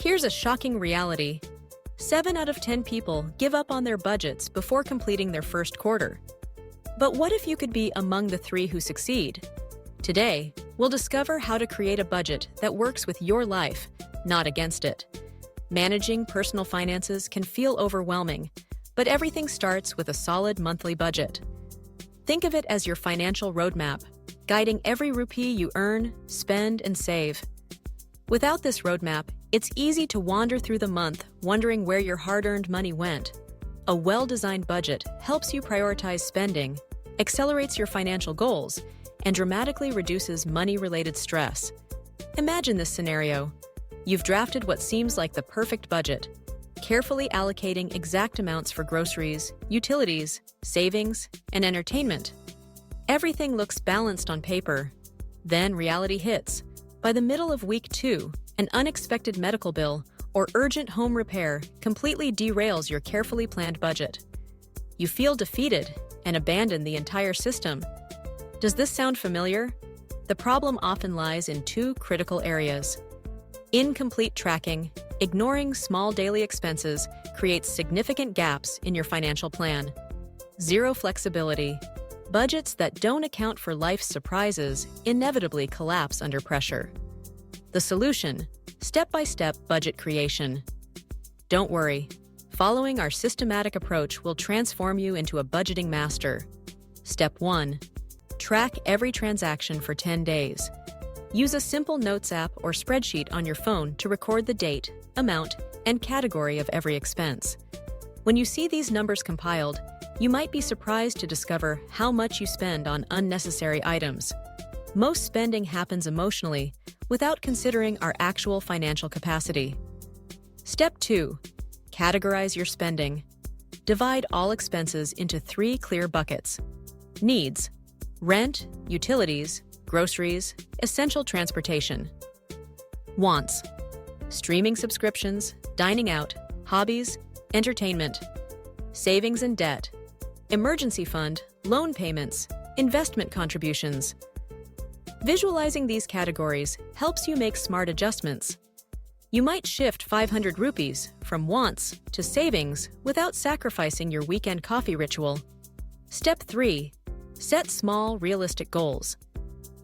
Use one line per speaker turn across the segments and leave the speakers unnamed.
Here's a shocking reality. 7 out of 10 people give up on their budgets before completing their first quarter. But what if you could be among the 3 who succeed? Today, we'll discover how to create a budget that works with your life, not against it. Managing personal finances can feel overwhelming, but everything starts with a solid monthly budget. Think of it as your financial roadmap, guiding every rupee you earn, spend, and save. Without this roadmap, it's easy to wander through the month wondering where your hard-earned money went. A well-designed budget helps you prioritize spending, accelerates your financial goals, and dramatically reduces money-related stress. Imagine this scenario. You've drafted what seems like the perfect budget, carefully allocating exact amounts for groceries, utilities, savings, and entertainment. Everything looks balanced on paper. Then reality hits. By the middle of week 2, an unexpected medical bill or urgent home repair completely derails your carefully planned budget. You feel defeated and abandon the entire system. Does this sound familiar? The problem often lies in 2 critical areas. Incomplete tracking, ignoring small daily expenses, creates significant gaps in your financial plan. Zero flexibility. Budgets that don't account for life's surprises inevitably collapse under pressure. The solution: step-by-step budget creation. Don't worry. Following our systematic approach will transform you into a budgeting master. Step 1. Track every transaction for 10 days. Use a simple notes app or spreadsheet on your phone to record the date, amount, and category of every expense. When you see these numbers compiled, you might be surprised to discover how much you spend on unnecessary items. Most spending happens emotionally, without considering our actual financial capacity. Step 2. Categorize your spending. Divide all expenses into 3 clear buckets. Needs: rent, utilities, groceries, essential transportation. Wants: streaming subscriptions, dining out, hobbies, entertainment. Savings and debt: emergency fund, loan payments, investment contributions. Visualizing these categories helps you make smart adjustments. You might shift 500 rupees from wants to savings without sacrificing your weekend coffee ritual. Step 3. Set small, realistic goals.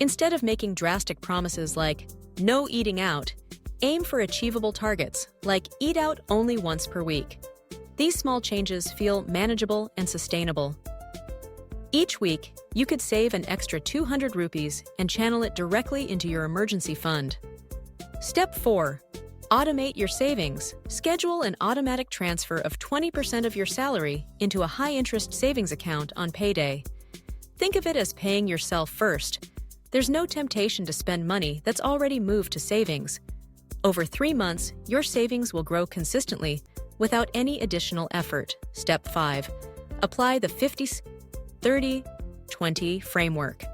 Instead of making drastic promises like no eating out, aim for achievable targets like eat out only once per week. These small changes feel manageable and sustainable. Each week, you could save an extra 200 rupees and channel it directly into your emergency fund. Step 4. Automate your savings. Schedule an automatic transfer of 20% of your salary into a high-interest savings account on payday. Think of it as paying yourself first. There's no temptation to spend money that's already moved to savings. Over 3 months, your savings will grow consistently without any additional effort. Step 5. Apply the 50-30-20 framework.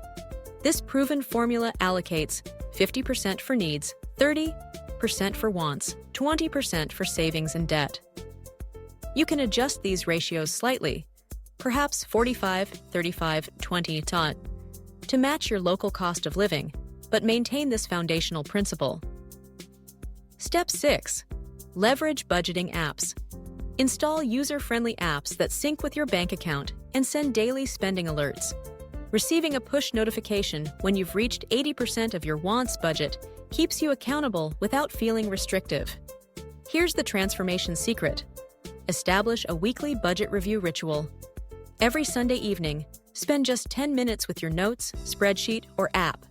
This proven formula allocates 50% for needs, 30% for wants, 20% for savings and debt. You can adjust these ratios slightly, perhaps 45-35-20 to match your local cost of living, but maintain this foundational principle. Step 6. Leverage budgeting apps. Install user-friendly apps that sync with your bank account and send daily spending alerts. Receiving a push notification when you've reached 80% of your wants budget keeps you accountable without feeling restrictive. Here's the transformation secret. Establish a weekly budget review ritual. Every Sunday evening, spend just 10 minutes with your notes, spreadsheet, or app.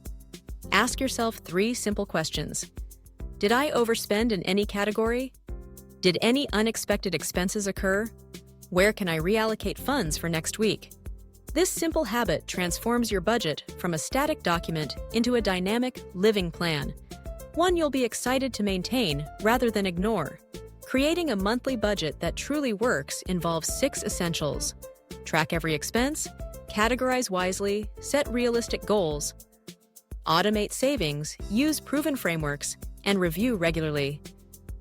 Ask yourself 3 simple questions. Did I overspend in any category? Did any unexpected expenses occur? Where can I reallocate funds for next week? This simple habit transforms your budget from a static document into a dynamic, living plan, one you'll be excited to maintain rather than ignore. Creating a monthly budget that truly works involves 6 essentials. Track every expense, categorize wisely, set realistic goals, automate savings, use proven frameworks, and review regularly.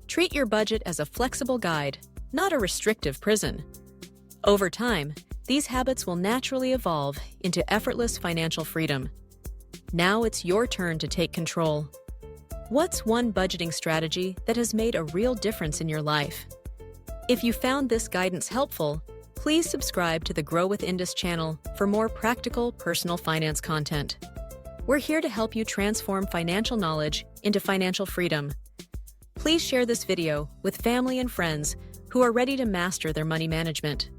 Treat your budget as a flexible guide, not a restrictive prison. Over time, these habits will naturally evolve into effortless financial freedom. Now it's your turn to take control. What's one budgeting strategy that has made a real difference in your life? If you found this guidance helpful, please subscribe to the Grow with Indus channel for more practical personal finance content. We're here to help you transform financial knowledge into financial freedom. Please share this video with family and friends who are ready to master their money management.